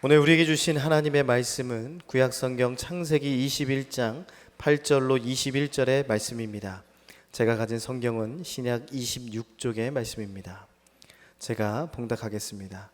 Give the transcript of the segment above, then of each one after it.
오늘 우리에게 주신 하나님의 말씀은 구약성경 창세기 21장 8절로 21절의 말씀입니다. 제가 가진 성경은 신약 26쪽의 말씀입니다. 제가 봉독하겠습니다.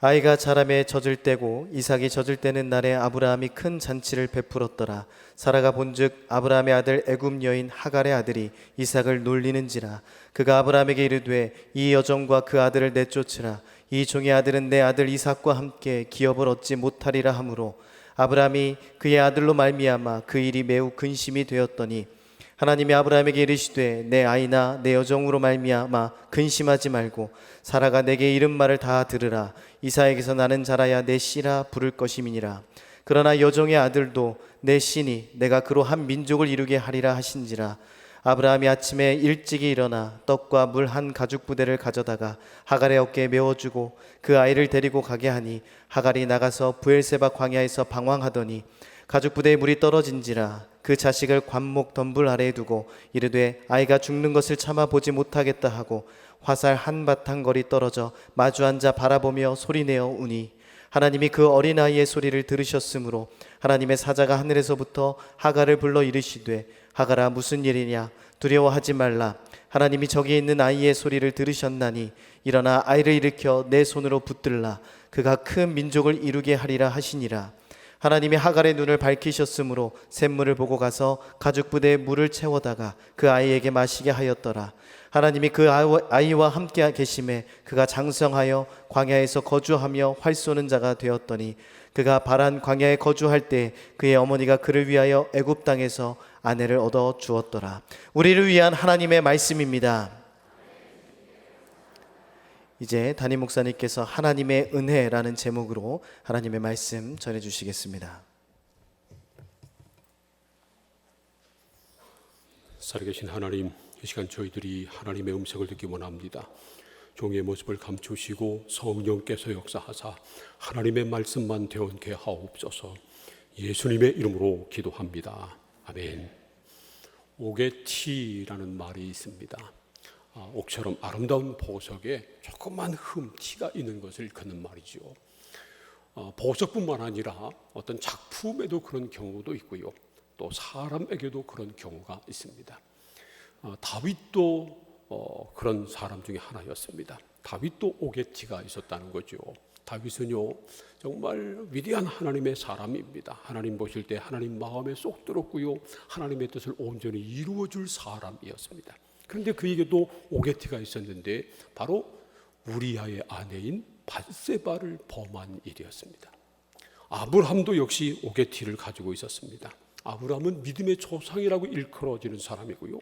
아이가 자라매 젖을 때고 이삭이 젖을 때는 날에 아브라함이 큰 잔치를 베풀었더라. 사라가 본즉 아브라함의 아들 애굽 여인 하갈의 아들이 이삭을 놀리는지라. 그가 아브라함에게 이르되 이 여종과 그 아들을 내쫓으라. 이 종의 아들은 내 아들 이삭과 함께 기업을 얻지 못하리라 하므로 아브라함이 그의 아들로 말미암아 그 일이 매우 근심이 되었더니 하나님이 아브라함에게 이르시되 내 아이나 내 여종으로 말미암아 근심하지 말고 사라가 내게 이른 말을 다 들으라. 이삭에게서 나는 자라야 내 씨라 부를 것임이니라. 그러나 여종의 아들도 내 씨니 내가 그로 한 민족을 이루게 하리라 하신지라. 아브라함이 아침에 일찍이 일어나 떡과 물 한 가죽 부대를 가져다가 하갈의 어깨에 메워주고 그 아이를 데리고 가게 하니 하갈이 나가서 브엘세바 광야에서 방황하더니 가죽 부대에 물이 떨어진지라. 그 자식을 관목 덤불 아래에 두고 이르되 아이가 죽는 것을 참아 보지 못하겠다 하고 화살 한바탕 거리 떨어져 마주 앉아 바라보며 소리내어 우니 하나님이 그 어린아이의 소리를 들으셨으므로 하나님의 사자가 하늘에서부터 하갈을 불러 이르시되 하갈아 무슨 일이냐 두려워하지 말라. 하나님이 저기 있는 아이의 소리를 들으셨나니 일어나 아이를 일으켜 내 손으로 붙들라. 그가 큰 민족을 이루게 하리라 하시니라. 하나님이 하갈의 눈을 밝히셨으므로 샘물을 보고 가서 가죽 부대에 물을 채워다가 그 아이에게 마시게 하였더라. 하나님이 그 아이와 함께 계심에 그가 장성하여 광야에서 거주하며 활 쏘는 자가 되었더니 그가 바란 광야에 거주할 때 그의 어머니가 그를 위하여 애굽 땅에서 아내를 얻어 주었더라. 우리를 위한 하나님의 말씀입니다. 이제 담임 목사님께서 하나님의 은혜라는 제목으로 하나님의 말씀 전해주시겠습니다. 살아계신 하나님, 이 시간 저희들이 하나님의 음성을 듣기 원합니다. 종의 모습을 감추시고 성령께서 역사하사 하나님의 말씀만 되어게 하옵소서. 예수님의 이름으로 기도합니다. 아멘. 오게티라는 말이 있습니다. 옥처럼 아름다운 보석에 조그만 흠티가 있는 것을 일컫는 말이죠. 보석뿐만 아니라 어떤 작품에도 그런 경우도 있고요. 또 사람에게도 그런 경우가 있습니다. 다윗도 그런 사람 중에 하나였습니다. 다윗도 오게티가 있었다는 거죠. 다윗은요 정말 위대한 하나님의 사람입니다. 하나님 보실 때 하나님 마음에 쏙 들었고요. 하나님의 뜻을 온전히 이루어줄 사람이었습니다. 그런데 그에게도 오게티가 있었는데 바로 우리아의 아내인 밧세바를 범한 일이었습니다. 아브라함도 역시 오게티를 가지고 있었습니다. 아브라함은 믿음의 조상이라고 일컬어지는 사람이고요.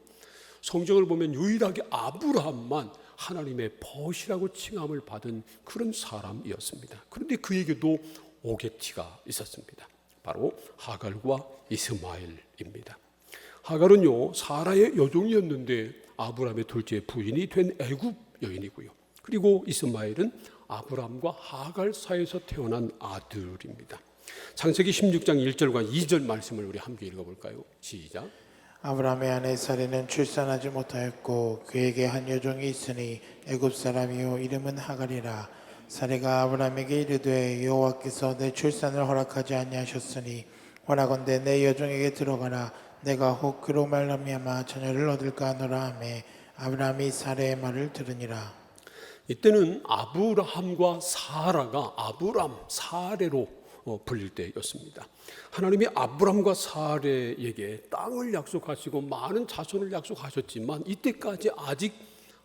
성경을 보면 유일하게 아브라함만 하나님의 벗이라고 칭함을 받은 그런 사람이었습니다. 그런데 그에게도 오게티가 있었습니다. 바로 하갈과 이스마엘입니다. 하갈은요 사라의 여종이었는데 아브라함의 둘째 부인이 된 애굽 여인이고요. 그리고 이스마엘은 아브라함과 하갈 사이에서 태어난 아들입니다. 창세기 16장 1절과 2절 말씀을 우리 함께 읽어볼까요? 시작. 아브라함의 아내 사레는 출산하지 못하였고 그에게 한 여종이 있으니 애굽 사람이요 이름은 하갈이라. 사레가 아브라함에게 이르되 여호와께서 내 출산을 허락하지 아니하셨으니 원하건대 내 여종에게 들어가라. 내가 혹 그로 말미암아 자녀를 얻을까 하노라 하매 아브라함이 사레의 말을 들으니라. 이때는 아브라함과 사라가 아브람, 사레로 불릴 때였습니다. 하나님이 아브람과 사레에게 땅을 약속하시고 많은 자손을 약속하셨지만 이때까지 아직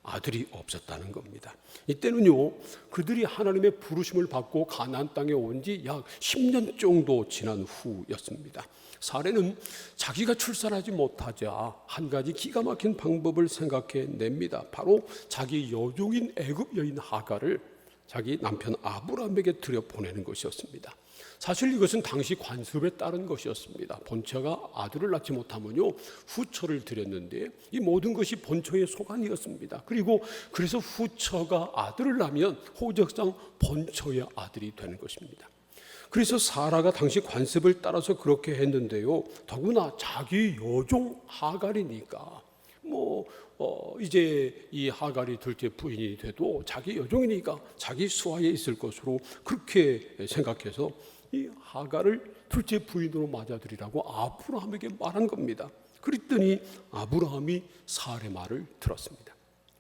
아들이 없었다는 겁니다. 이때는요 그들이 하나님의 부르심을 받고 가나안 땅에 온 지 약 10년 정도 지난 후였습니다. 사레는 자기가 출산하지 못하자 한 가지 기가 막힌 방법을 생각해냅니다. 바로 자기 여종인 애굽 여인 하갈을 자기 남편 아브라함에게 들여보내는 것이었습니다. 사실 이것은 당시 관습에 따른 것이었습니다. 본처가 아들을 낳지 못하면요 후처를 드렸는데 이 모든 것이 본처의 소관이었습니다. 그래서 후처가 아들을 낳으면 호적상 본처의 아들이 되는 것입니다. 그래서 사라가 당시 관습을 따라서 그렇게 했는데요 더구나 자기 여종 하갈이니까 이제 이 하갈이 둘째 부인이 돼도 자기 여종이니까 자기 수하에 있을 것으로 그렇게 생각해서 이 하갈을 둘째 부인으로 맞아들이라고 아브라함에게 말한 겁니다. 그랬더니 아브라함이 사례 말을 들었습니다.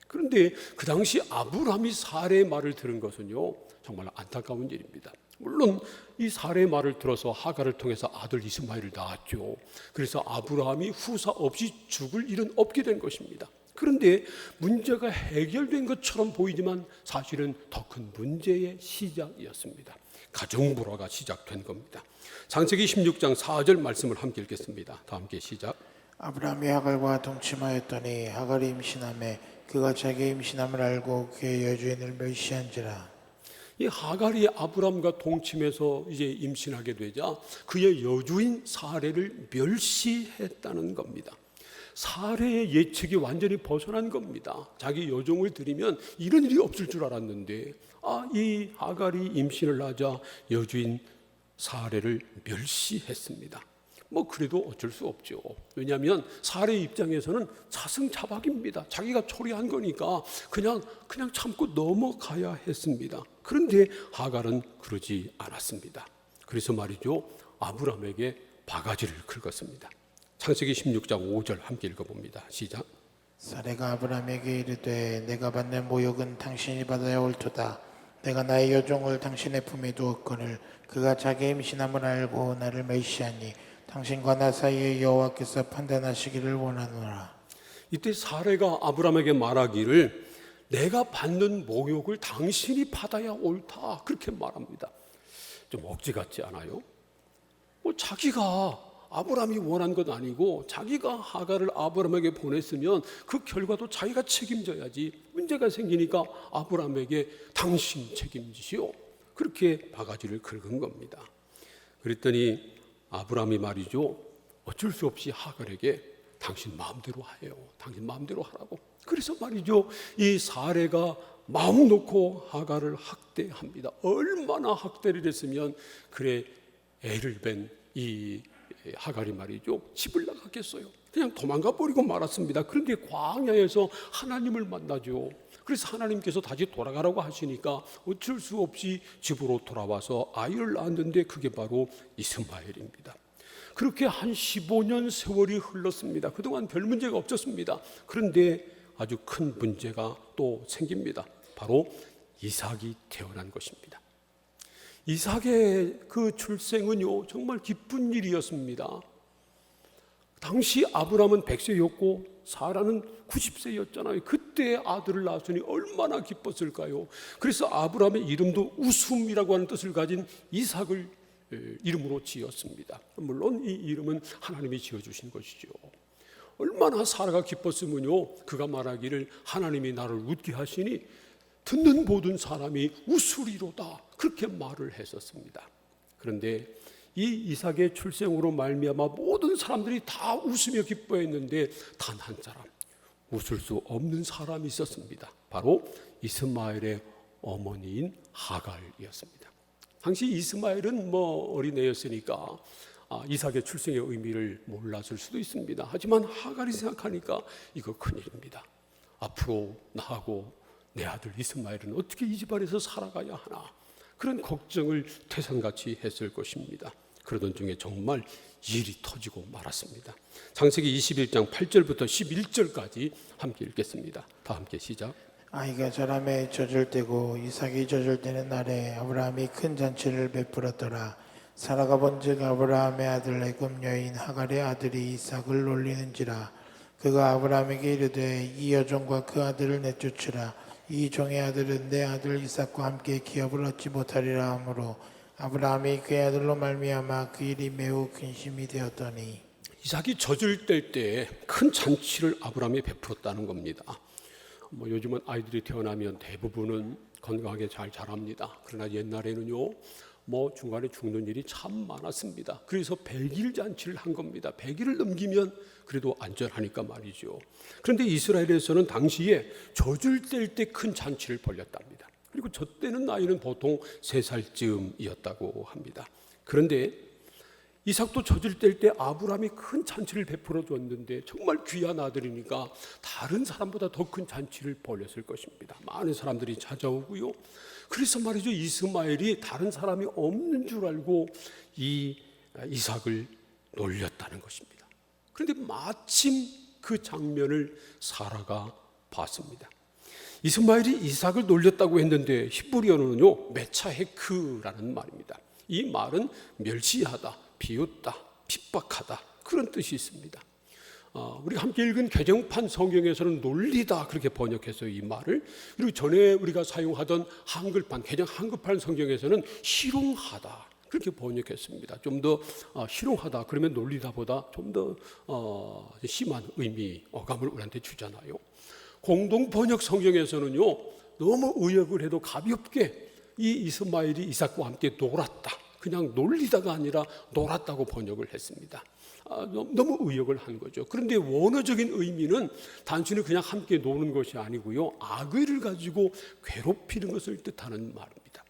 그런데 그 당시 아브라함이 사례의 말을 들은 것은요, 정말 안타까운 일입니다. 물론 이 사례의 말을 들어서 하갈을 통해서 아들 이스마엘을 낳았죠. 그래서 아브라함이 후사 없이 죽을 일은 없게 된 것입니다. 그런데 문제가 해결된 것처럼 보이지만 사실은 더 큰 문제의 시작이었습니다. 가정불화가 시작된 겁니다. 창세기 16장 4절 말씀을 함께 읽겠습니다. 다 함께 시작. 아브라함이 하갈과 동침하였더니 하갈이 임신하매 그가 자기 임신함을 알고 그의 여주인을 멸시한지라. 이 하갈이 아브람과 동침해서 이제 임신하게 되자 그의 여주인 사레를 멸시했다는 겁니다. 사레의 예측이 완전히 벗어난 겁니다. 자기 여종을 들이면 이런 일이 없을 줄 알았는데 이 하갈이 임신을 하자 여주인 사레를 멸시했습니다. 그래도 어쩔 수 없죠. 왜냐하면 사례 입장에서는 자승자박입니다. 자기가 초래한 거니까 그냥 참고 넘어가야 했습니다. 그런데 하갈은 그러지 않았습니다. 그래서 말이죠, 아브라함에게 바가지를 긁었습니다. 창세기 16장 5절 함께 읽어봅니다. 시작. 사레가 아브라함에게 이르되 내가 받는 모욕은 당신이 받아야 옳도다. 내가 나의 여종을 당신의 품에 두었거늘 그가 자기 임신함을 알고 나를 멸시하니 당신과 나 사이에 여호와께서 판단하시기를 원하노라. 이때 사레가 아브라함에게 말하기를 내가 받는 모욕을 당신이 받아야 옳다, 그렇게 말합니다. 좀 억지 같지 않아요? 자기가 아브라함이 원한 것 아니고 자기가 하갈을 아브라함에게 보냈으면 그 결과도 자기가 책임져야지. 문제가 생기니까 아브라함에게 당신 책임지시오, 그렇게 바가지를 긁은 겁니다. 그랬더니 아브라함이 말이죠, 어쩔 수 없이 하갈에게 당신 마음대로 해요, 당신 마음대로 하라고. 그래서 말이죠, 이 사레가 마음 놓고 하갈을 학대합니다. 얼마나 학대를 했으면 그래 애를 뵌 이 하갈이 말이죠, 집을 나갔겠어요. 그냥 도망가 버리고 말았습니다. 그런데 광야에서 하나님을 만나죠. 그래서 하나님께서 다시 돌아가라고 하시니까 어쩔 수 없이 집으로 돌아와서 아이를 낳았는데 그게 바로 이스마엘입니다. 그렇게 한 15년 세월이 흘렀습니다. 그동안 별 문제가 없었습니다. 그런데 아주 큰 문제가 또 생깁니다. 바로 이삭이 태어난 것입니다. 이삭의 그 출생은요, 정말 기쁜 일이었습니다. 당시 아브라함은 100세였고 사라는 90세였잖아요. 그때 아들을 낳았으니 얼마나 기뻤을까요? 그래서 아브라함의 이름도 웃음이라고 하는 뜻을 가진 이삭을 이름으로 지었습니다. 물론 이 이름은 하나님이 지어주신 것이죠. 얼마나 사라가 기뻤으면요, 그가 말하기를 하나님이 나를 웃게 하시니 듣는 모든 사람이 웃으리로다, 그렇게 말을 했었습니다. 그런데 이 이삭의 출생으로 말미암아 모든 사람들이 다 웃으며 기뻐했는데 단 한 사람, 웃을 수 없는 사람이 있었습니다. 바로 이스마엘의 어머니인 하갈이었습니다. 당시 이스마엘은 어린애였으니까 이삭의 출생의 의미를 몰랐을 수도 있습니다. 하지만 하갈이 생각하니까 이거 큰일입니다. 앞으로 나하고 내 아들 이스마엘은 어떻게 이 집안에서 살아가야 하나, 그런 걱정을 태산같이 했을 것입니다. 그러던 중에 정말 일이 터지고 말았습니다. 창세기 21장 8절부터 11절까지 함께 읽겠습니다. 다 함께 시작. 아이가 자라매 젖을 때고 이삭이 젖을 때는 날에 아브라함이 큰 잔치를 베풀었더라. 사라가 본즉 아브라함의 아들 애굽 여인 하갈의 아들이 이삭을 놀리는지라. 그가 아브라함에게 이르되 이 여종과 그 아들을 내쫓으라. 이 종의 아들은 내 아들 이삭과 함께 기업을 얻지 못하리라 하므로 아브라함이 그의 아들로 말미암아 그 일이 매우 근심이 되었더니. 이삭이 젖을 뗄 때 큰 잔치를 아브라함이 베풀었다는 겁니다. 요즘은 아이들이 태어나면 대부분은 건강하게 잘 자랍니다. 그러나 옛날에는요, 중간에 죽는 일이 참 많았습니다. 그래서 100일 잔치를 한 겁니다. 100일을 넘기면 그래도 안전하니까 말이죠. 그런데 이스라엘에서는 당시에 젖을 뗄 때 큰 잔치를 벌였답니다. 그리고 젖 때는 나이는 보통 3살쯤이었다고 합니다. 그런데 이삭도 젖을 뗄 때 아브라함이 큰 잔치를 베풀어 줬는데 정말 귀한 아들이니까 다른 사람보다 더 큰 잔치를 벌였을 것입니다. 많은 사람들이 찾아오고요. 그래서 말이죠, 이스마엘이 다른 사람이 없는 줄 알고 이 이삭을 놀렸다는 것입니다. 그런데 마침 그 장면을 사라가 봤습니다. 이스마엘이 이삭을 놀렸다고 했는데 히브리어는요, 메차헤크라는 말입니다. 이 말은 멸시하다, 비웃다, 핍박하다, 그런 뜻이 있습니다. 우리가 함께 읽은 개정판 성경에서는 놀리다 그렇게 번역해서 이 말을, 그리고 전에 우리가 사용하던 한글판, 개정 한글판 성경에서는 희롱하다 그렇게 번역했습니다. 좀 더 희롱하다 그러면 놀리다보다 좀 더 심한 의미, 어감을 우리한테 주잖아요. 공동 번역 성경에서는요, 너무 의역을 해도 가볍게 이 이스마엘이 이삭과 함께 놀았다, 그냥 놀리다가 아니라 놀았다고 번역을 했습니다. 너무 의역을 한 거죠. 그런데 원어적인 의미는 단순히 그냥 함께 노는 것이 아니고요, 악의를 가지고 괴롭히는 것을 뜻하는 말입니다.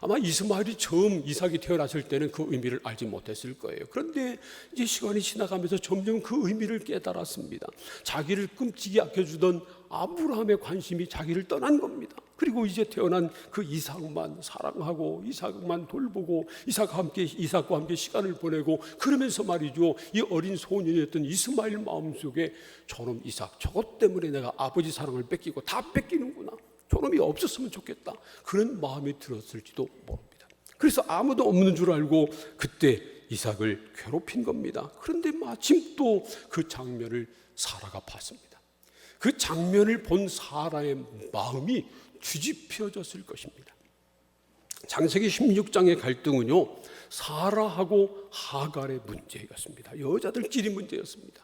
아마 이스마엘이 처음 이삭이 태어났을 때는 그 의미를 알지 못했을 거예요. 그런데 이제 시간이 지나가면서 점점 그 의미를 깨달았습니다. 자기를 끔찍이 아껴주던 아브라함의 관심이 자기를 떠난 겁니다. 그리고 이제 태어난 그 이삭만 사랑하고 이삭만 돌보고 이삭과 함께 시간을 보내고, 그러면서 말이죠, 이 어린 소년이었던 이스마엘 마음속에 저놈 이삭, 저것 때문에 내가 아버지 사랑을 뺏기고 다 뺏기는구나, 저놈이 없었으면 좋겠다, 그런 마음이 들었을지도 모릅니다. 그래서 아무도 없는 줄 알고 그때 이삭을 괴롭힌 겁니다. 그런데 마침 또 그 장면을 사라가 봤습니다. 그 장면을 본 사라의 마음이 뒤집혀졌을 것입니다. 창세기 16장의 갈등은요, 사라하고 하갈의 문제였습니다. 여자들끼리 문제였습니다.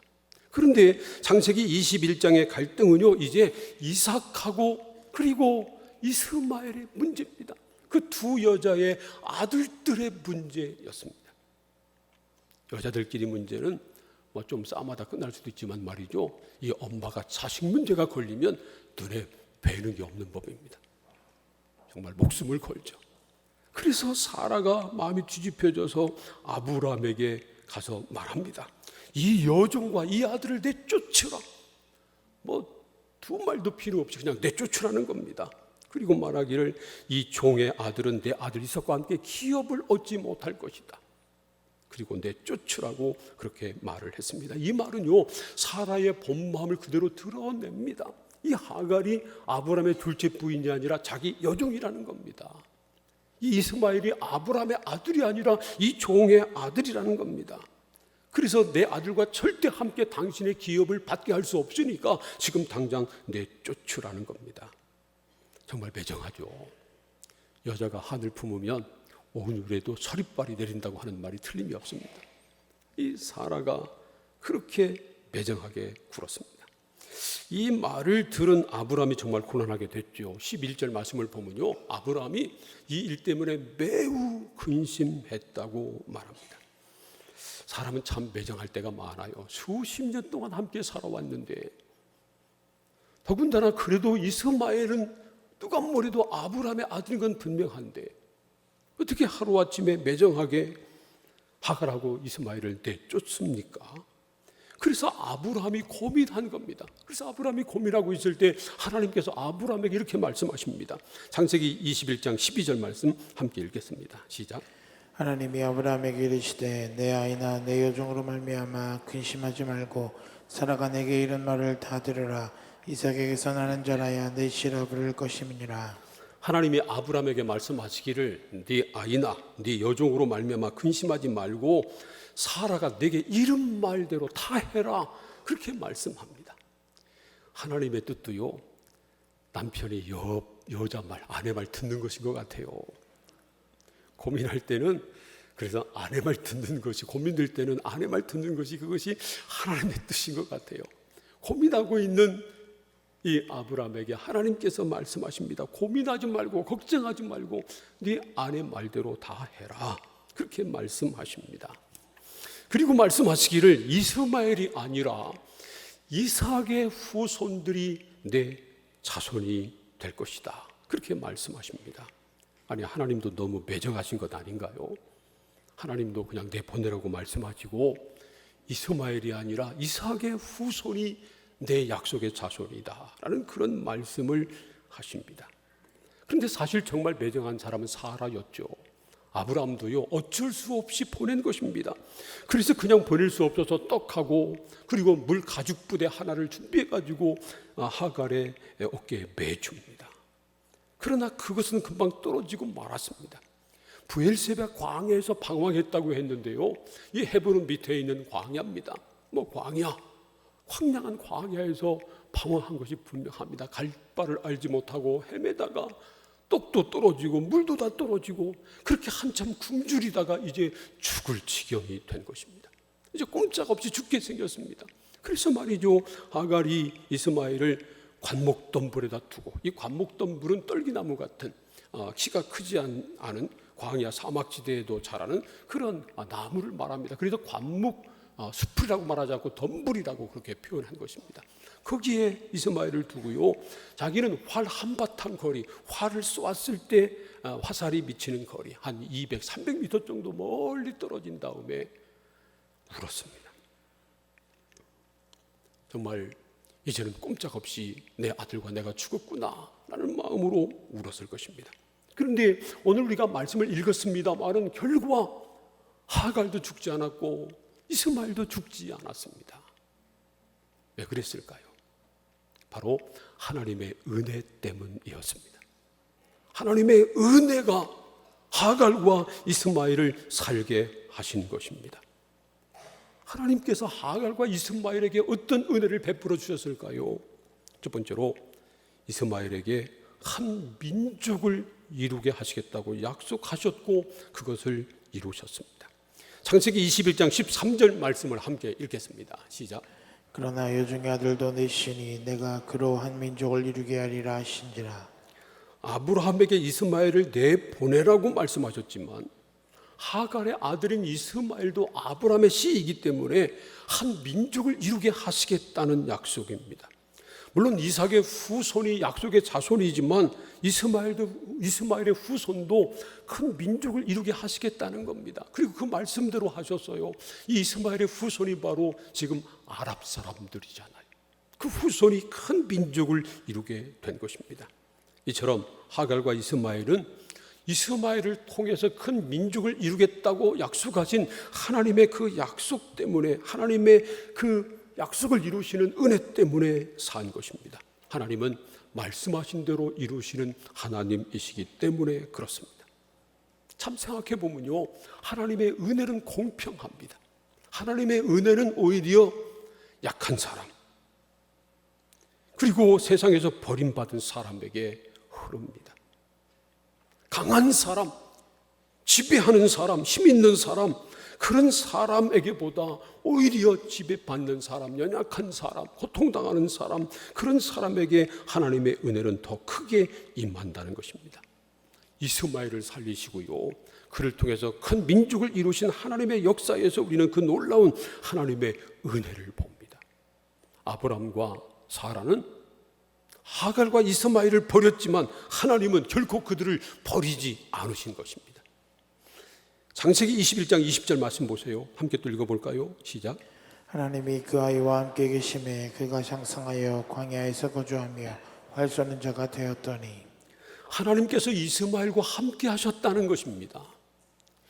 그런데 창세기 21장의 갈등은요, 이제 이삭하고 그리고 이스마엘의 문제입니다. 그 두 여자의 아들들의 문제였습니다. 여자들끼리 문제는 뭐 좀 싸움하다 끝날 수도 있지만 말이죠, 이 엄마가 자식 문제가 걸리면 눈에 뵈는 게 없는 법입니다. 정말 목숨을 걸죠. 그래서 사라가 마음이 뒤집혀져서 아브라함에게 가서 말합니다. 이 여종과 이 아들을 내쫓으라. 뭐 두 말도 필요 없이 그냥 내쫓으라는 겁니다. 그리고 말하기를 이 종의 아들은 내 아들 이삭과 함께 기업을 얻지 못할 것이다. 그리고 내쫓으라고 그렇게 말을 했습니다. 이 말은요, 사라의 본 마음을 그대로 드러냅니다. 이 하갈이 아브라함의 둘째 부인이 아니라 자기 여종이라는 겁니다. 이 이스마엘이 아브라함의 아들이 아니라 이 종의 아들이라는 겁니다. 그래서 내 아들과 절대 함께 당신의 기업을 받게 할 수 없으니까 지금 당장 내쫓으라는 겁니다. 정말 매정하죠. 여자가 한을 품으면 오늘에도 서리빨이 내린다고 하는 말이 틀림이 없습니다. 이 사라가 그렇게 매정하게 굴었습니다. 이 말을 들은 아브라함이 정말 고난하게 됐죠. 11절 말씀을 보면요, 아브라함이 이 일 때문에 매우 근심했다고 말합니다. 사람은 참 매정할 때가 많아요. 수십 년 동안 함께 살아왔는데, 더군다나 그래도 이스마엘은 누가 뭐래도 아브라함의 아들인 건 분명한데 어떻게 하루아침에 매정하게 하갈하고 이스마엘을 내쫓습니까? 그래서 아브라함이 고민한 겁니다. 그래서 아브라함이 고민하고 있을 때 하나님께서 아브라함에게 이렇게 말씀하십니다. 창세기 21장 12절 말씀 함께 읽겠습니다. 시작. 하나님이 아브라함에게 이르시되 내 아이나 내 여종으로 말미암아 근심하지 말고 사라가 내게 이런 말을 다 들으라. 이삭에게서 나는 자라야 내 씨라 부를 것임이니라. 하나님이 아브라함에게 말씀하시기를 네 아이나 네 여종으로 말미암아 근심하지 말고 사라가 내게 이른 말대로 다 해라, 그렇게 말씀합니다. 하나님의 뜻도요, 남편이 여자 말, 아내 말 듣는 것인 것 같아요. 고민할 때는 그래서 아내 말 듣는 것이, 고민될 때는 아내 말 듣는 것이, 그것이 하나님의 뜻인 것 같아요. 고민하고 있는 이 아브라함에게 하나님께서 말씀하십니다. 고민하지 말고 걱정하지 말고 네 아내 말대로 다 해라, 그렇게 말씀하십니다. 그리고 말씀하시기를 이스마엘이 아니라 이삭의 후손들이 내 자손이 될 것이다, 그렇게 말씀하십니다. 아니, 하나님도 너무 매정하신 것 아닌가요? 하나님도 그냥 내보내라고 말씀하시고 이스마엘이 아니라 이삭의 후손이 내 약속의 자손이다 라는 그런 말씀을 하십니다. 그런데 사실 정말 매정한 사람은 사라였죠. 아브라함도요, 어쩔 수 없이 보낸 것입니다. 그래서 그냥 보낼 수 없어서 떡하고 그리고 물 가죽 부대 하나를 준비해 가지고 하갈의 어깨에 매줍니다. 그러나 그것은 금방 떨어지고 말았습니다. 브엘세바 광야에서 방황했다고 했는데요, 이 헤브론 밑에 있는 광야입니다. 광야, 황량한 광야에서 방황한 것이 분명합니다. 갈 바를 알지 못하고 헤매다가 떡도 떨어지고 물도 다 떨어지고 그렇게 한참 굶주리다가 이제 죽을 지경이 된 것입니다. 이제 꼼짝없이 죽게 생겼습니다. 그래서 말이죠, 하갈이 이스마엘을 관목덤불에다 두고, 이 관목덤불은 떨기나무 같은 키가 크지 않은 광야 사막지대에도 자라는 그런 나무를 말합니다. 그래서 관목 숲이라고 말하지 않고 덤불이라고 그렇게 표현한 것입니다. 거기에 이스마엘을 두고요, 자기는 활 한바탕 거리, 활을 쏘았을 때 화살이 미치는 거리 한 200, 300m 정도 멀리 떨어진 다음에 울었습니다. 정말 이제는 꼼짝없이 내 아들과 내가 죽었구나 라는 마음으로 울었을 것입니다. 그런데 오늘 우리가 말씀을 읽었습니다마는 결과 하갈도 죽지 않았고 이스마엘도 죽지 않았습니다. 왜 그랬을까요? 바로 하나님의 은혜 때문이었습니다. 하나님의 은혜가 하갈과 이스마엘을 살게 하신 것입니다. 하나님께서 하갈과 이스마엘에게 어떤 은혜를 베풀어 주셨을까요? 첫 번째로 이스마엘에게 한 민족을 이루게 하시겠다고 약속하셨고 그것을 이루셨습니다. 창세기 21장 13절 말씀을 함께 읽겠습니다. 시작. 그러나 여종의 아들도 내시니 내가 그로 한 민족을 이루게 하리라 하신지라. 아브라함에게 이스마엘을 내보내라고 말씀하셨지만 하갈의 아들인 이스마엘도 아브라함의 씨이기 때문에 한 민족을 이루게 하시겠다는 약속입니다. 물론 이삭의 후손이 약속의 자손이지만 이스마엘의 후손도 큰 민족을 이루게 하시겠다는 겁니다. 그리고 그 말씀대로 하셨어요. 이 이스마엘의 후손이 바로 지금 아랍 사람들이잖아요. 그 후손이 큰 민족을 이루게 된 것입니다. 이처럼 하갈과 이스마엘은 이스마엘을 통해서 큰 민족을 이루겠다고 약속하신 하나님의 그 약속 때문에, 하나님의 그 약속을 이루시는 은혜 때문에 산 것입니다. 하나님은 말씀하신 대로 이루시는 하나님이시기 때문에 그렇습니다. 참 생각해 보면요, 하나님의 은혜는 공평합니다. 하나님의 은혜는 오히려 약한 사람, 그리고 세상에서 버림받은 사람에게 흐릅니다. 강한 사람, 지배하는 사람, 힘 있는 사람, 그런 사람에게보다 오히려 지배받는 사람, 연약한 사람, 고통당하는 사람, 그런 사람에게 하나님의 은혜는 더 크게 임한다는 것입니다. 이스마엘을 살리시고요, 그를 통해서 큰 민족을 이루신 하나님의 역사에서 우리는 그 놀라운 하나님의 은혜를 봅니다. 아브람과 사라는 하갈과 이스마엘을 버렸지만 하나님은 결코 그들을 버리지 않으신 것입니다. 창세기 21장 20절 말씀 보세요. 함께 또 읽어볼까요? 시작. 하나님이 그 아이와 함께 계심에 그가 장성하여 광야에서 거주하며 활 쏘는 자가 되었더니. 하나님께서 이스마엘과 함께 하셨다는 것입니다.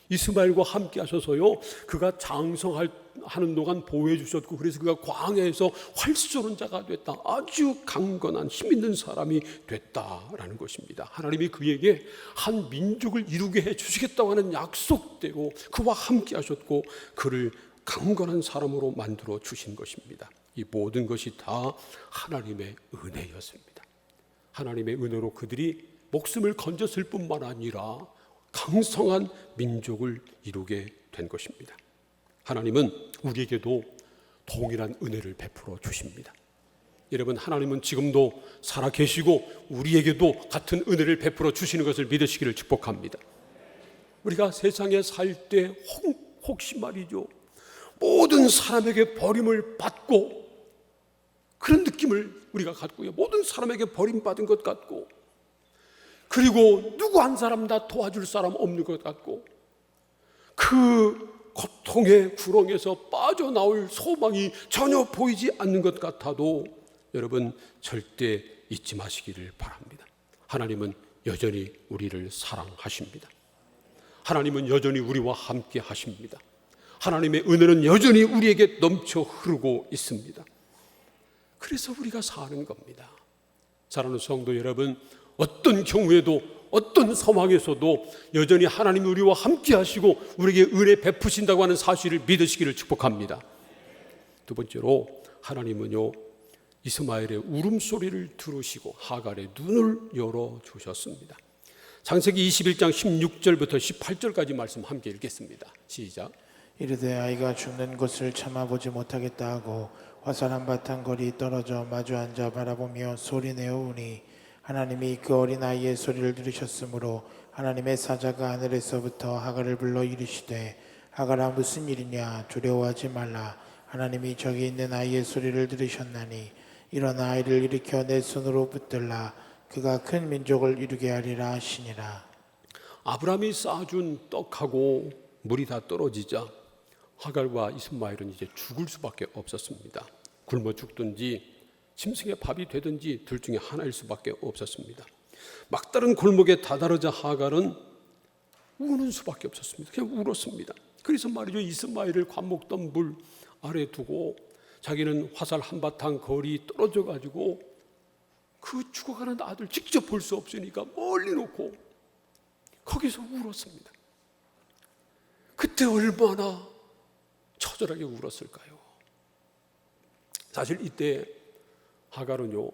이스마엘과 함께 하셔서요, 그가 장성하는 동안 보호해 주셨고, 그래서 그가 광야에서 활 쏘는 자가 됐다. 아주 강건한 힘 있는 사람이 됐다라는 것입니다. 하나님이 그에게 한 민족을 이루게 해 주시겠다고 하는 약속대로 그와 함께 하셨고 그를 강건한 사람으로 만들어 주신 것입니다. 이 모든 것이 다 하나님의 은혜였습니다. 하나님의 은혜로 그들이 목숨을 건졌을 뿐만 아니라 강성한 민족을 이루게 된 것입니다. 하나님은 우리에게도 동일한 은혜를 베풀어 주십니다. 여러분, 하나님은 지금도 살아계시고 우리에게도 같은 은혜를 베풀어 주시는 것을 믿으시기를 축복합니다. 우리가 세상에 살 때 혹시 말이죠, 모든 사람에게 버림을 받고 그런 느낌을 우리가 갖고요, 모든 사람에게 버림받은 것 같고, 그리고 누구 한 사람 다 도와줄 사람 없는 것 같고, 그 고통의 구렁에서 빠져나올 소망이 전혀 보이지 않는 것 같아도 여러분 절대 잊지 마시기를 바랍니다. 하나님은 여전히 우리를 사랑하십니다. 하나님은 여전히 우리와 함께 하십니다. 하나님의 은혜는 여전히 우리에게 넘쳐 흐르고 있습니다. 그래서 우리가 사는 겁니다. 사랑하는 성도 여러분, 어떤 경우에도 어떤 상황에서도 여전히 하나님이 우리와 함께 하시고 우리에게 은혜 베푸신다고 하는 사실을 믿으시기를 축복합니다. 두 번째로 하나님은요, 이스마엘의 울음소리를 들으시고 하갈의 눈을 열어주셨습니다. 창세기 21장 16절부터 18절까지 말씀 함께 읽겠습니다. 시작. 이르되 아이가 죽는 것을 참아보지 못하겠다 하고 화살 한바탕 거리 떨어져 마주 앉아 바라보며 소리내어 우니 하나님이 그 어린 아이의 소리를 들으셨으므로 하나님의 사자가 하늘에서부터 하갈을 불러 이르시되 하갈아 무슨 일이냐 두려워하지 말라 하나님이 저기 있는 아이의 소리를 들으셨나니 일어나 아이를 일으켜 내 손으로 붙들라 그가 큰 민족을 이루게 하리라 하시니라. 아브라함이 쌓아준 떡하고 물이 다 떨어지자 하갈과 이스마엘은 이제 죽을 수밖에 없었습니다. 굶어 죽든지 짐승의 밥이 되든지 둘 중에 하나일 수밖에 없었습니다. 막다른 골목에 다다르자 하갈은 우는 수밖에 없었습니다. 그냥 울었습니다. 그래서 말이죠, 이스마엘을 관목던 물 아래 두고 자기는 화살 한바탕 거리 떨어져 가지고 그 죽어가는 아들 직접 볼 수 없으니까 멀리 놓고 거기서 울었습니다. 그때 얼마나 처절하게 울었을까요? 사실 이때 하갈은요,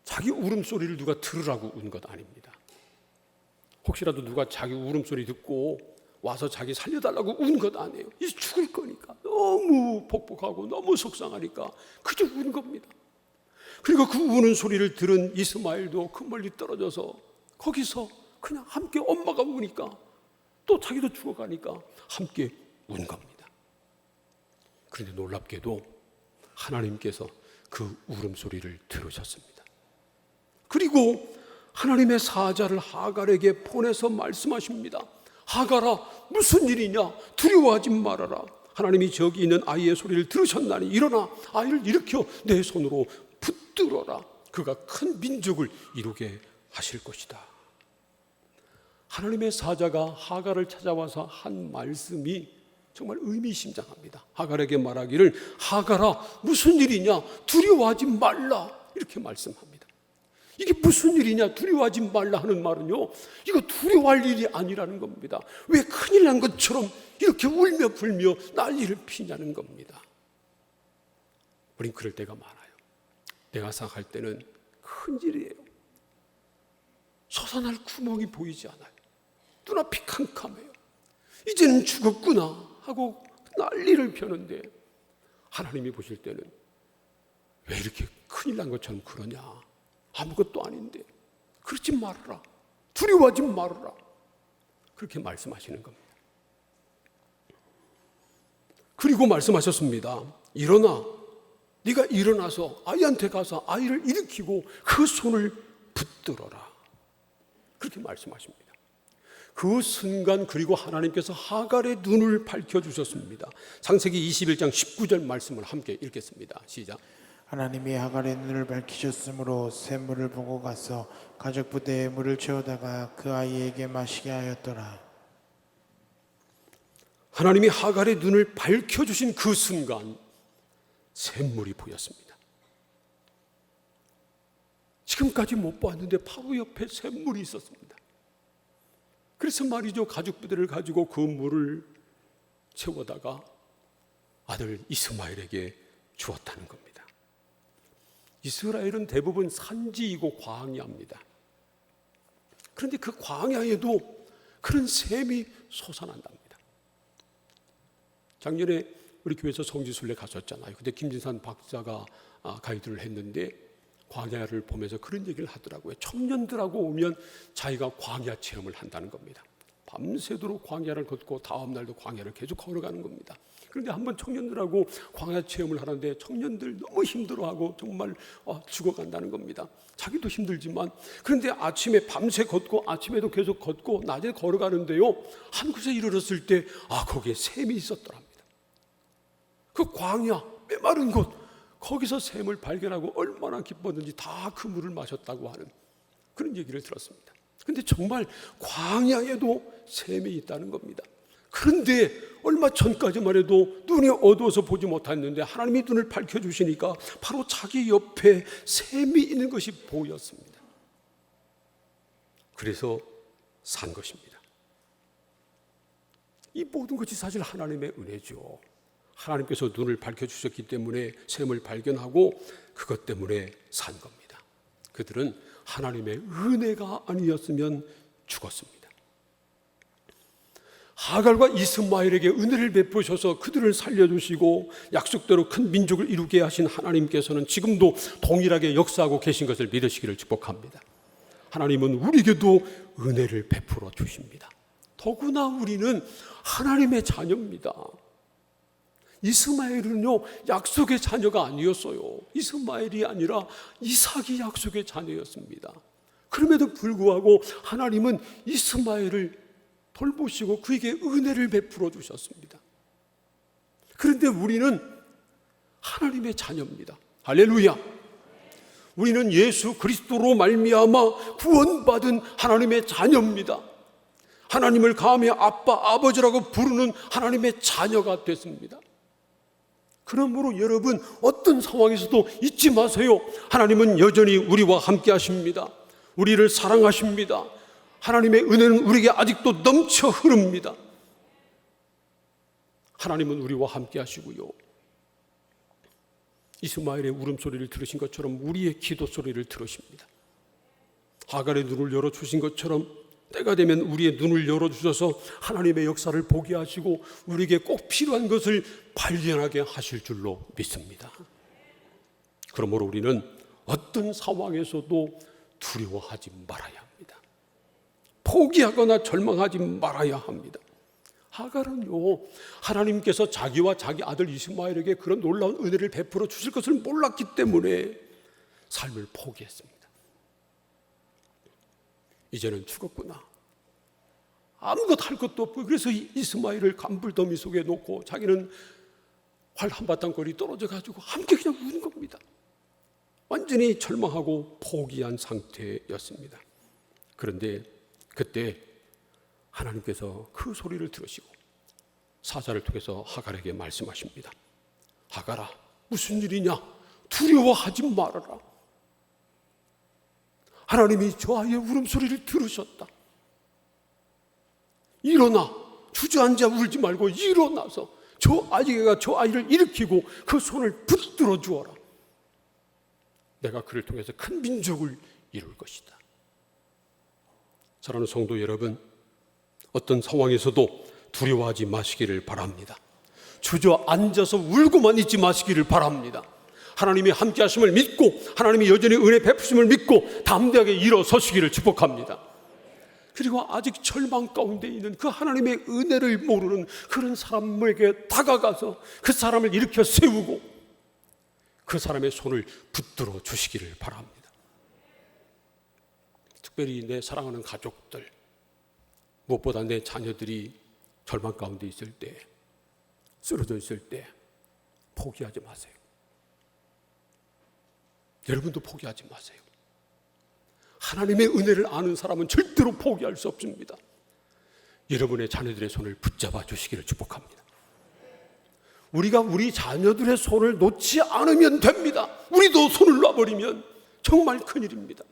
자기 울음소리를 누가 들으라고 운 것 아닙니다. 혹시라도 누가 자기 울음소리 듣고 와서 자기 살려달라고 운 것 아니에요. 이제 죽을 거니까 너무 복복하고 너무 속상하니까 그저 운 겁니다. 그리고 그 우는 소리를 들은 이스마엘도 그 멀리 떨어져서 거기서 그냥 함께 엄마가 우니까 또 자기도 죽어가니까 함께 운 겁니다. 그런데 놀랍게도 하나님께서 그 울음소리를 들으셨습니다. 그리고 하나님의 사자를 하갈에게 보내서 말씀하십니다. 하갈아 무슨 일이냐 두려워하지 말아라. 하나님이 저기 있는 아이의 소리를 들으셨나니 일어나 아이를 일으켜 내 손으로 붙들어라. 그가 큰 민족을 이루게 하실 것이다. 하나님의 사자가 하갈을 찾아와서 한 말씀이 정말 의미심장합니다. 하갈에게 말하기를 하갈아 무슨 일이냐 두려워하지 말라 이렇게 말씀합니다. 이게 무슨 일이냐 두려워하지 말라 하는 말은요, 이거 두려워할 일이 아니라는 겁니다. 왜 큰일 난 것처럼 이렇게 울며 불며 난리를 피냐는 겁니다. 우린 그럴 때가 많아요. 내가 생각할 때는 큰일이에요. 솟아날 구멍이 보이지 않아요. 눈앞이 캄캄해요. 이제는 죽었구나 하고 난리를 펴는데 하나님이 보실 때는 왜 이렇게 큰일 난 것처럼 그러냐. 아무것도 아닌데 그러지 말아라. 두려워하지 말아라. 그렇게 말씀하시는 겁니다. 그리고 말씀하셨습니다. 일어나 네가 일어나서 아이한테 가서 아이를 일으키고 그 손을 붙들어라. 그렇게 말씀하십니다. 그 순간 그리고 하나님께서 하갈의 눈을 밝혀주셨습니다. 창세기 21장 19절 말씀을 함께 읽겠습니다. 시작. 하나님이 하갈의 눈을 밝히셨으므로 샘물을 보고 가서 가죽 부대에 물을 채우다가 그 아이에게 마시게 하였더라. 하나님이 하갈의 눈을 밝혀주신 그 순간 샘물이 보였습니다. 지금까지 못 봤는데 바로 옆에 샘물이 있었습니다. 그래서 말이죠, 가죽 부대를 가지고 그 물을 채우다가 아들 이스마엘에게 주었다는 겁니다. 이스라엘은 대부분 산지이고 광야입니다. 그런데 그 광야에도 그런 샘이 솟아난답니다. 작년에 우리 교회에서 성지순례 갔었잖아요. 그때 김진산 박사가 가이드를 했는데 광야를 보면서 그런 얘기를 하더라고요. 청년들하고 오면 자기가 광야 체험을 한다는 겁니다. 밤새도록 광야를 걷고 다음 날도 광야를 계속 걸어가는 겁니다. 그런데 한번 청년들하고 광야 체험을 하는데 청년들 너무 힘들어하고 정말 죽어간다는 겁니다. 자기도 힘들지만, 그런데 아침에 밤새 걷고 아침에도 계속 걷고 낮에 걸어가는데요, 한 곳에 이르렀을 때 거기에 샘이 있었더랍니다. 그 광야 메마른 곳, 거기서 샘을 발견하고 얼마나 기뻤는지 다 그 물을 마셨다고 하는 그런 얘기를 들었습니다. 그런데 정말 광야에도 샘이 있다는 겁니다. 그런데 얼마 전까지만 해도 눈이 어두워서 보지 못했는데 하나님이 눈을 밝혀주시니까 바로 자기 옆에 샘이 있는 것이 보였습니다. 그래서 산 것입니다. 이 모든 것이 사실 하나님의 은혜죠. 하나님께서 눈을 밝혀주셨기 때문에 샘을 발견하고 그것 때문에 산 겁니다. 그들은 하나님의 은혜가 아니었으면 죽었습니다. 하갈과 이스마엘에게 은혜를 베푸셔서 그들을 살려주시고 약속대로 큰 민족을 이루게 하신 하나님께서는 지금도 동일하게 역사하고 계신 것을 믿으시기를 축복합니다. 하나님은 우리에게도 은혜를 베풀어 주십니다. 더구나 우리는 하나님의 자녀입니다. 이스마엘은요, 약속의 자녀가 아니었어요. 이스마엘이 아니라 이삭이 약속의 자녀였습니다. 그럼에도 불구하고 하나님은 이스마엘을 돌보시고 그에게 은혜를 베풀어 주셨습니다. 그런데 우리는 하나님의 자녀입니다. 할렐루야. 우리는 예수 그리스도로 말미암아 구원받은 하나님의 자녀입니다. 하나님을 감히 아빠, 아버지라고 부르는 하나님의 자녀가 됐습니다. 그러므로 여러분, 어떤 상황에서도 잊지 마세요. 하나님은 여전히 우리와 함께 하십니다. 우리를 사랑하십니다. 하나님의 은혜는 우리에게 아직도 넘쳐 흐릅니다. 하나님은 우리와 함께 하시고요, 이스마엘의 울음소리를 들으신 것처럼 우리의 기도 소리를 들으십니다. 하갈의 눈을 열어주신 것처럼 때가 되면 우리의 눈을 열어주셔서 하나님의 역사를 보게 하시고 우리에게 꼭 필요한 것을 발견하게 하실 줄로 믿습니다. 그러므로 우리는 어떤 상황에서도 두려워하지 말아야 합니다. 포기하거나 절망하지 말아야 합니다. 하갈은요, 하나님께서 자기와 자기 아들 이스마엘에게 그런 놀라운 은혜를 베풀어 주실 것을 몰랐기 때문에 삶을 포기했습니다. 이제는 죽었구나, 아무것도 할 것도 없고, 그래서 이스마엘을 간불더미 속에 놓고 자기는 활 한바탕거리 떨어져 가지고 함께 그냥 우는 겁니다. 완전히 절망하고 포기한 상태였습니다. 그런데 그때 하나님께서 그 소리를 들으시고 사자를 통해서 하갈에게 말씀하십니다. 하갈아, 무슨 일이냐? 두려워하지 말아라. 하나님이 저 아이의 울음소리를 들으셨다. 일어나, 주저앉아 울지 말고 일어나서 저 아이를 일으키고 그 손을 붙들어 주어라. 내가 그를 통해서 큰 민족을 이룰 것이다. 사랑하는 성도 여러분, 어떤 상황에서도 두려워하지 마시기를 바랍니다. 주저앉아서 울고만 있지 마시기를 바랍니다. 하나님이 함께 하심을 믿고 하나님이 여전히 은혜 베푸심을 믿고 담대하게 일어서시기를 축복합니다. 그리고 아직 절망 가운데 있는 그 하나님의 은혜를 모르는 그런 사람에게 다가가서 그 사람을 일으켜 세우고 그 사람의 손을 붙들어 주시기를 바랍니다. 특별히 내 사랑하는 가족들, 무엇보다 내 자녀들이 절망 가운데 있을 때, 쓰러져 있을 때 포기하지 마세요. 여러분도 포기하지 마세요. 하나님의 은혜를 아는 사람은 절대로 포기할 수 없습니다. 여러분의 자녀들의 손을 붙잡아 주시기를 축복합니다. 우리가 우리 자녀들의 손을 놓지 않으면 됩니다. 우리도 손을 놔버리면 정말 큰일입니다.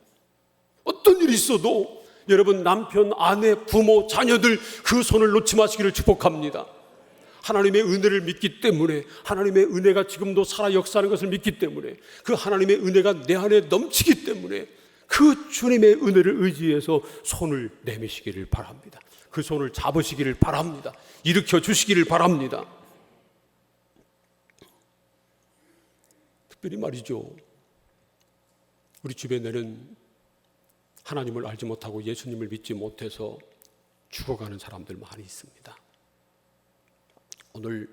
어떤 일이 있어도 여러분, 남편, 아내, 부모, 자녀들 그 손을 놓지 마시기를 축복합니다. 하나님의 은혜를 믿기 때문에, 하나님의 은혜가 지금도 살아 역사하는 것을 믿기 때문에, 그 하나님의 은혜가 내 안에 넘치기 때문에 그 주님의 은혜를 의지해서 손을 내미시기를 바랍니다. 그 손을 잡으시기를 바랍니다. 일으켜 주시기를 바랍니다. 특별히 말이죠, 우리 주변에는 하나님을 알지 못하고 예수님을 믿지 못해서 죽어가는 사람들 많이 있습니다. 오늘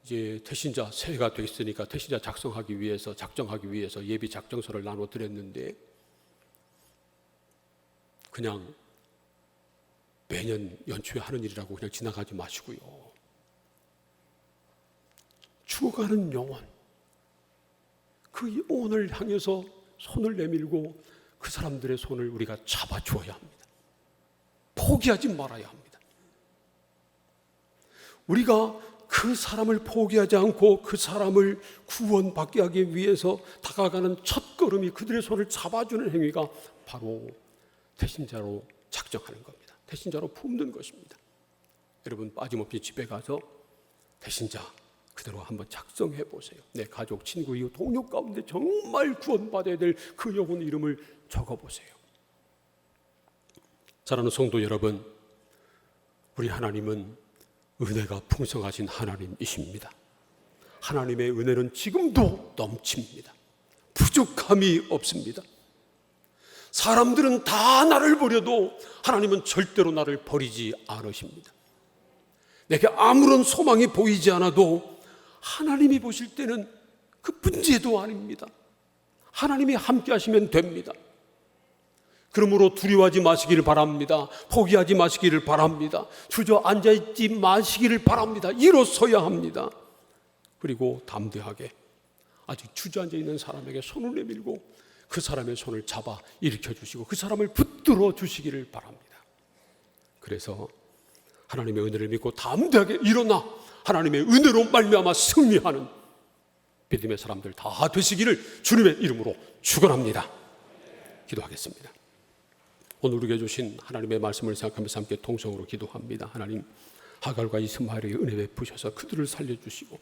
이제 태신자 새해가 됐으니까 태신자 작정하기 위해서 예비 작정서를 나눠 드렸는데 그냥 매년 연초에 하는 일이라고 그냥 지나가지 마시고요. 죽어가는 영혼, 그 영혼을 향해서 손을 내밀고 그 사람들의 손을 우리가 잡아주어야 합니다. 포기하지 말아야 합니다. 우리가 그 사람을 포기하지 않고 그 사람을 구원받게 하기 위해서 다가가는 첫 걸음이 그들의 손을 잡아주는 행위가 바로 태신자로 작정하는 겁니다. 태신자로 품는 것입니다. 여러분 빠짐없이 집에 가서 태신자 그대로 한번 작성해 보세요. 내 가족, 친구, 이웃, 동료 가운데 정말 구원받아야 될 그 영혼 이름을 적어 보세요. 사랑하는 성도 여러분, 우리 하나님은 은혜가 풍성하신 하나님이십니다. 하나님의 은혜는 지금도 넘칩니다. 부족함이 없습니다. 사람들은 다 나를 버려도 하나님은 절대로 나를 버리지 않으십니다. 내게 아무런 소망이 보이지 않아도 하나님이 보실 때는 그 문제도 아닙니다. 하나님이 함께 하시면 됩니다. 그러므로 두려워하지 마시기를 바랍니다. 포기하지 마시기를 바랍니다. 주저앉아있지 마시기를 바랍니다. 일어서야 합니다. 그리고 담대하게 아직 주저앉아 있는 사람에게 손을 내밀고 그 사람의 손을 잡아 일으켜 주시고 그 사람을 붙들어 주시기를 바랍니다. 그래서 하나님의 은혜를 믿고 담대하게 일어나 하나님의 은혜로 말미암아 승리하는 믿음의 사람들 다 되시기를 주님의 이름으로 축원합니다. 기도하겠습니다. 오늘 우리에게 주신 하나님의 말씀을 생각하면서 함께 통성으로 기도합니다. 하나님, 하갈과 이스마엘에게 은혜 베푸셔서 그들을 살려주시고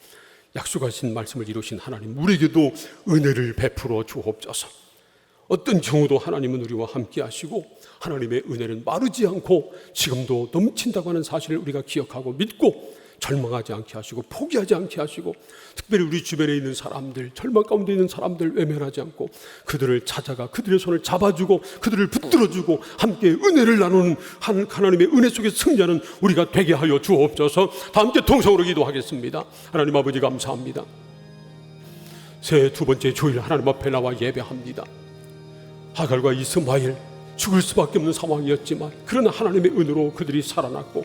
약속하신 말씀을 이루신 하나님, 우리에게도 은혜를 베풀어 주옵소서. 어떤 경우도 하나님은 우리와 함께 하시고 하나님의 은혜는 마르지 않고 지금도 넘친다고 하는 사실을 우리가 기억하고 믿고 절망하지 않게 하시고 포기하지 않게 하시고 특별히 우리 주변에 있는 사람들, 절망 가운데 있는 사람들 외면하지 않고 그들을 찾아가 그들의 손을 잡아주고 그들을 붙들어주고 함께 은혜를 나누는 하나님의 은혜 속에 승리하는 우리가 되게 하여 주옵소서. 다 함께 통성으로 기도하겠습니다. 하나님 아버지 감사합니다. 새해 두 번째 주일 하나님 앞에 나와 예배합니다. 하갈과 이스마엘 죽을 수밖에 없는 상황이었지만 그러나 하나님의 은혜로 그들이 살아났고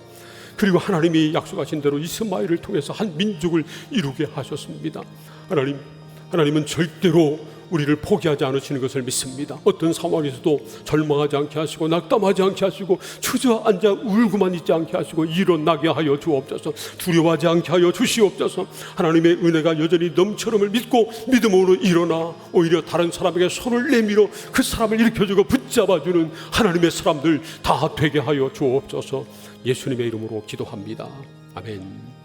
그리고 하나님이 약속하신 대로 이스마엘을 통해서 한 민족을 이루게 하셨습니다. 하나님은 절대로 우리를 포기하지 않으시는 것을 믿습니다. 어떤 상황에서도 절망하지 않게 하시고 낙담하지 않게 하시고 주저앉아 울고만 있지 않게 하시고 일어나게 하여 주옵소서. 두려워하지 않게 하여 주시옵소서. 하나님의 은혜가 여전히 넘쳐름을 믿고 믿음으로 일어나 오히려 다른 사람에게 손을 내밀어 그 사람을 일으켜주고 붙잡아주는 하나님의 사람들 다 되게 하여 주옵소서. 예수님의 이름으로 기도합니다. 아멘.